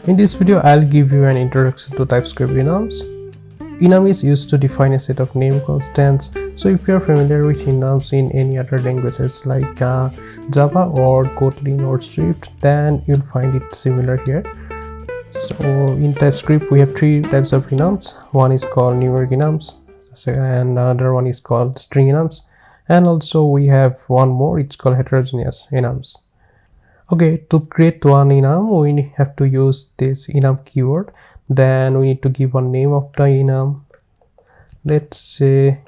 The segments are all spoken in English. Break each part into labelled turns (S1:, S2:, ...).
S1: In this video, I'll give you an introduction to TypeScript Enums. Enum is used to define a set of name constants. So if you're familiar with enums in any other languages like Java or Kotlin or Swift, then you'll find it similar here. So in TypeScript, we have three types of enums. One is called numeric enums, and another one is called string enums, and also we have one more, it's called heterogeneous enums. Okay, to create one enum, we have to use this enum keyword. Then we need to give a name of the enum. Let's say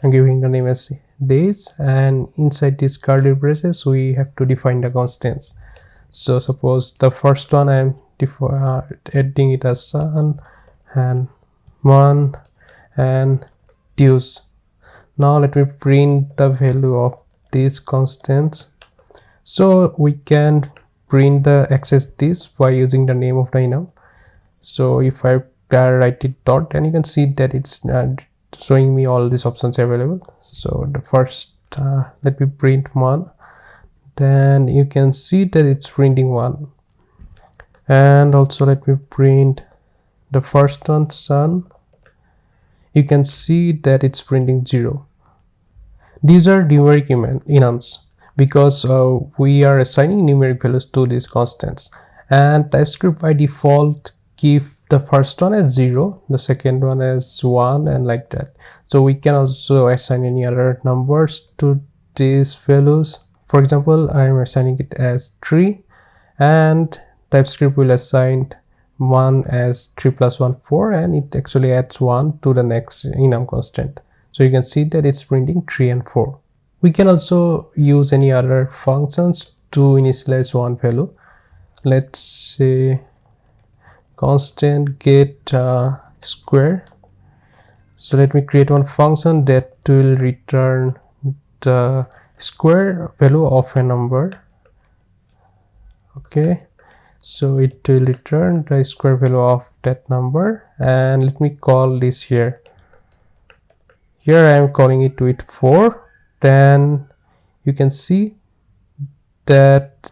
S1: I'm giving the name as this, and inside these curly braces we have to define the constants. So suppose the first one I'm adding it as sun and month and Tuesday. Now let me print the value of these constants. So we can print the access this by using the name of the enum. So if I write it dot, then you can see that it's showing me all these options available. So the first let me print one, then you can see that it's printing one. And also let me print the first one, sun. You can see that it's printing 0. These are numeric enums because we are assigning numeric values to these constants, and TypeScript by default give the first one as 0, the second one as 1, and like that. So we can also assign any other numbers to these values. For example, I am assigning it as 3, and TypeScript will assign 1 as 3 plus 1 4, and it actually adds 1 to the next enum constant. So you can see that it's printing 3 and 4. We can also use any other functions to initialize one value. Let's say constant get square. So let me create one function that will return the square value of a number. Okay, so it will return the square value of that number, and let me call this here. Here I am calling it with 4. Then you can see that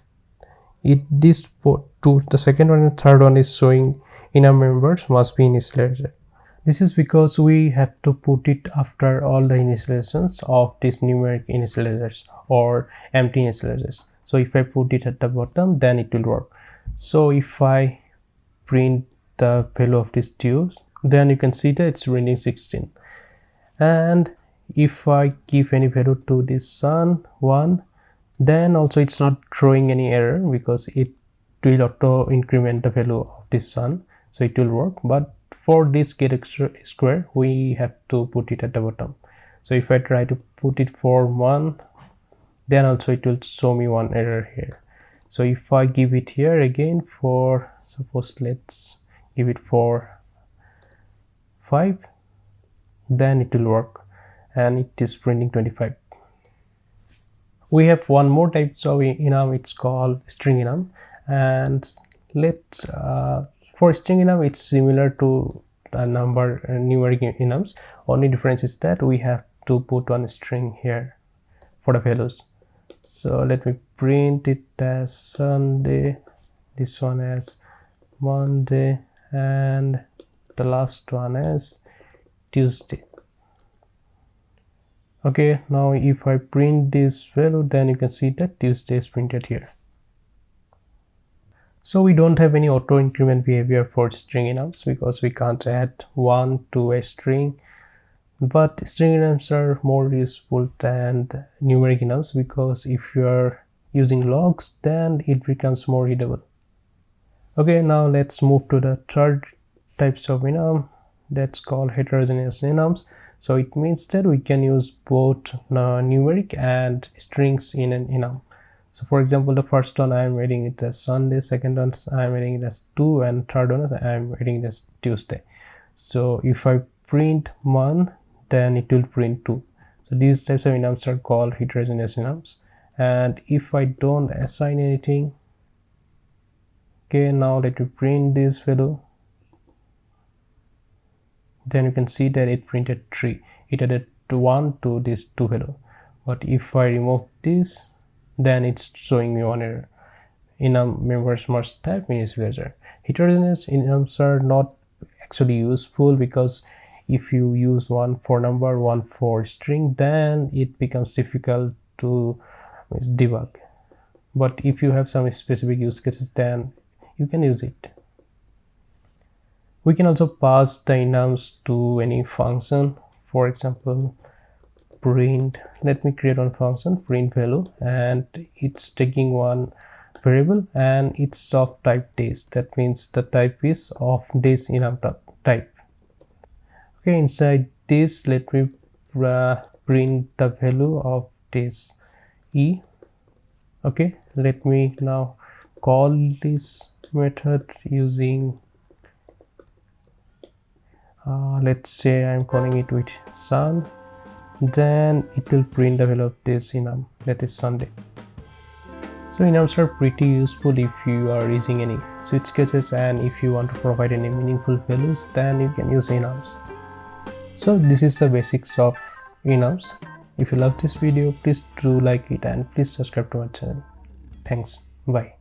S1: this two, the second one and third one is showing enum members must be initialized. This is because we have to put it after all the initializations of these numeric initializers or empty initializers. So if I put it at the bottom, then it will work. So if I print the value of this Tuesday, then you can see that it's printing 16. And if I give any value to this sun 1, then also it's not throwing any error because it will auto increment the value of this sun, so it will work. But for this get square, we have to put it at the bottom. So if I try to put it for 1, then also it will show me one error here. So if I give it here again for, suppose let's give it for 5, then it will work, and it is printing 25. We have one more type of enum, it's called string enum, and let's for string enum it's similar to a number numeric enums. Only difference is that we have to put one string here for the values. So let me print it as Sunday, this one as Monday, and the last one as Tuesday. Okay, now if I print this value, then you can see that Tuesday is printed here. So we don't have any auto increment behavior for string enums because we can't add 1 to a string. But string enums are more useful than numeric enums because if you are using logs, then it becomes more readable. Okay, now let's move to the third types of enum, that's called heterogeneous enums. So it means that we can use both numeric and strings in an enum. So for example, the first one I am reading it as Sunday, second one I am reading it as 2, and third one I am reading it as Tuesday. So if I print 1, then it will print 2. So these types of enums are called heterogeneous enums. And if I don't assign anything, okay, now let me print this value. Then you can see that it printed 3. It added 1 to this 2 value. But if I remove this, then it's showing me one error. Enum members must have initializer. Heterogeneous enums are not actually useful, because if you use one for number, one for string, then it becomes difficult to debug. But if you have some specific use cases, then you can use it. We can also pass the enums to any function. For example, print, let me create one function, print value, and it's taking one variable and it's of type days. That means the type is of days enum type. Okay, inside this, let me print the value of days e. Okay, let me now call this method using let's say I'm calling it with sun. Then it will print the value of this enum, that is Sunday. So enums are pretty useful if you are using any switch cases, and if you want to provide any meaningful values, then you can use enums. So this is the basics of enums. If you love this video, please do like it and please subscribe to my channel. Thanks. Bye.